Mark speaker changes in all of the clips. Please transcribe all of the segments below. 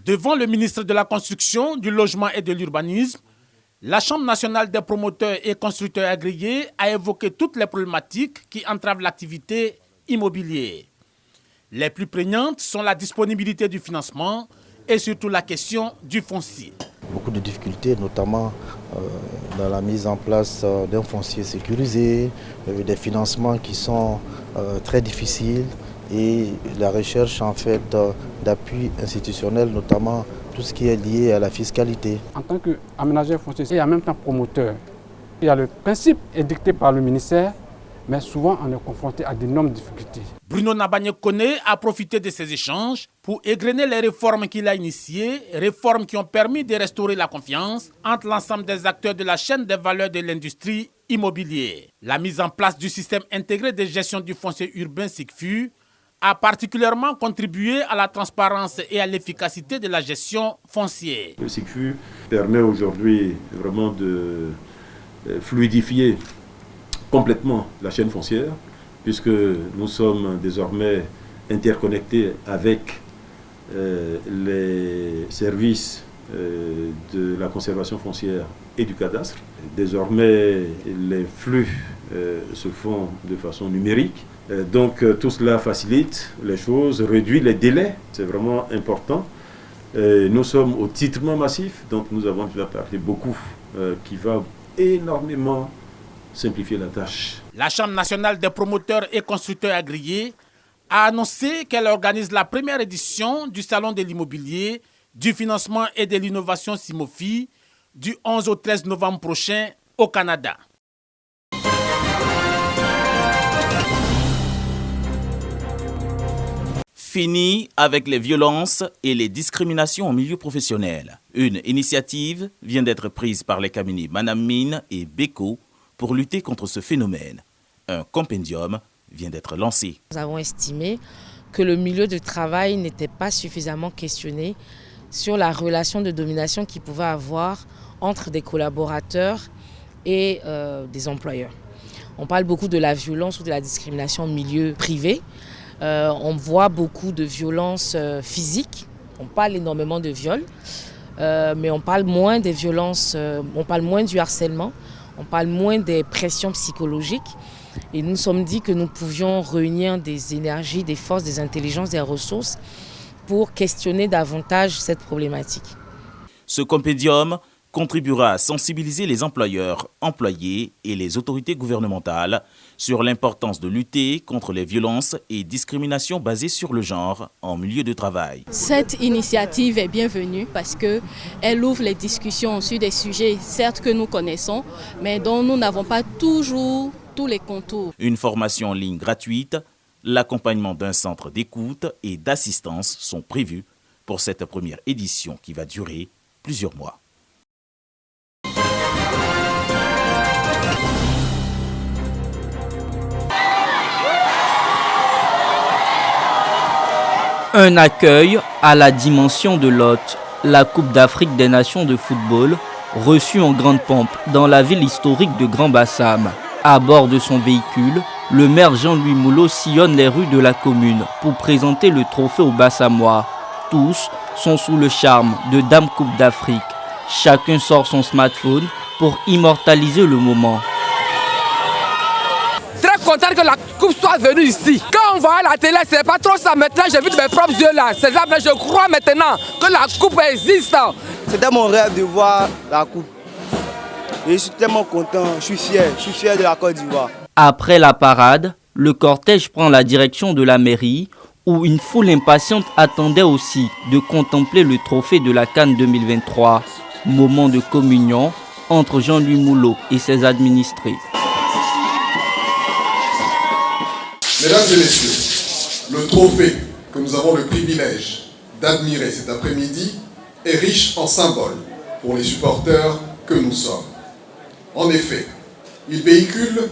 Speaker 1: Devant le ministre de la Construction, du Logement et de l'Urbanisme, la Chambre nationale des promoteurs et constructeurs agréés a évoqué toutes les problématiques qui entravent l'activité immobilière. Les plus prégnantes sont la disponibilité du financement et surtout la question du foncier.
Speaker 2: Beaucoup de difficultés, notamment dans la mise en place d'un foncier sécurisé, des financements qui sont très difficiles et la recherche en fait d'appui institutionnel, notamment tout ce qui est lié à la fiscalité.
Speaker 3: En tant qu'aménageur foncier et en même temps promoteur, il y a le principe édicté par le ministère, mais souvent on est confronté à d'énormes difficultés.
Speaker 1: Bruno Nabagné-Koné a profité de ces échanges pour égrener les réformes qu'il a initiées, réformes qui ont permis de restaurer la confiance entre l'ensemble des acteurs de la chaîne des valeurs de l'industrie immobilière. La mise en place du système intégré de gestion du foncier urbain SICFU a particulièrement contribué à la transparence et à l'efficacité de la gestion foncière.
Speaker 4: Le SICFU permet aujourd'hui vraiment de fluidifier complètement la chaîne foncière, puisque nous sommes désormais interconnectés avec les services de la conservation foncière et du cadastre. Désormais, les flux se font de façon numérique. Donc tout cela facilite les choses, réduit les délais, c'est vraiment important. Nous sommes au titrement massif, donc nous avons déjà parlé beaucoup, qui va énormément simplifier la tâche.
Speaker 1: La Chambre nationale des promoteurs et constructeurs agréés a annoncé qu'elle organise la première édition du Salon de l'immobilier, du financement et de l'innovation SIMOFI du 11 au 13 novembre prochain au Canada.
Speaker 5: Fini avec les violences et les discriminations en milieu professionnel. Une initiative vient d'être prise par les cabinets Manamine et Beko pour lutter contre ce phénomène. Un compendium vient d'être lancé.
Speaker 6: Nous avons estimé que le milieu de travail n'était pas suffisamment questionné sur la relation de domination qu'il pouvait avoir entre des collaborateurs et des employeurs. On parle beaucoup de la violence ou de la discrimination en milieu privé. On voit beaucoup de violences physiques, on parle énormément de viols, mais on parle moins des violences, on parle moins du harcèlement, on parle moins des pressions psychologiques. Et nous nous sommes dit que nous pouvions réunir des énergies, des forces, des intelligences, des ressources pour questionner davantage cette problématique.
Speaker 5: Ce compendium contribuera à sensibiliser les employeurs, employés et les autorités gouvernementales sur l'importance de lutter contre les violences et discriminations basées sur le genre en milieu de travail.
Speaker 7: Cette initiative est bienvenue parce qu'elle ouvre les discussions sur des sujets, certes que nous connaissons, mais dont nous n'avons pas toujours tous les contours.
Speaker 5: Une formation en ligne gratuite, l'accompagnement d'un centre d'écoute et d'assistance sont prévus pour cette première édition qui va durer plusieurs mois.
Speaker 8: Un accueil à la dimension de l'hôte, la Coupe d'Afrique des Nations de football, reçue en grande pompe dans la ville historique de Grand-Bassam. À bord de son véhicule, le maire Jean-Louis Moulot sillonne les rues de la commune pour présenter le trophée aux Bassamois. Tous sont sous le charme de Dame Coupe d'Afrique. Chacun sort son smartphone pour immortaliser le moment.
Speaker 9: Très content que la coupe soit venue ici. Quand on voit à la télé, c'est pas trop ça. Maintenant, j'ai vu de mes propres yeux là. C'est ça, mais je crois maintenant que la coupe existe.
Speaker 10: C'était mon rêve de voir la coupe. Et je suis tellement content, je suis fier de la Côte d'Ivoire.
Speaker 8: Après la parade, le cortège prend la direction de la mairie où une foule impatiente attendait aussi de contempler le trophée de la CAN 2023. Moment de communion entre Jean-Louis Moulot et ses administrés.
Speaker 11: Mesdames et messieurs, le trophée que nous avons le privilège d'admirer cet après-midi est riche en symboles pour les supporters que nous sommes. En effet, il véhicule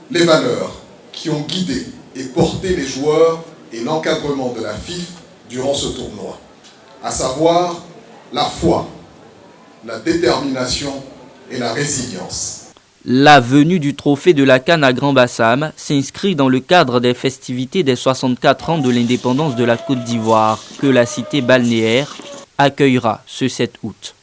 Speaker 11: les valeurs qui ont guidé et porté les joueurs et l'encadrement de la FIF durant ce tournoi, à savoir la foi, la détermination et la résilience.
Speaker 8: La venue du trophée de la CAN à Grand-Bassam s'inscrit dans le cadre des festivités des 64 ans de l'indépendance de la Côte d'Ivoire que la cité balnéaire accueillera ce 7 août.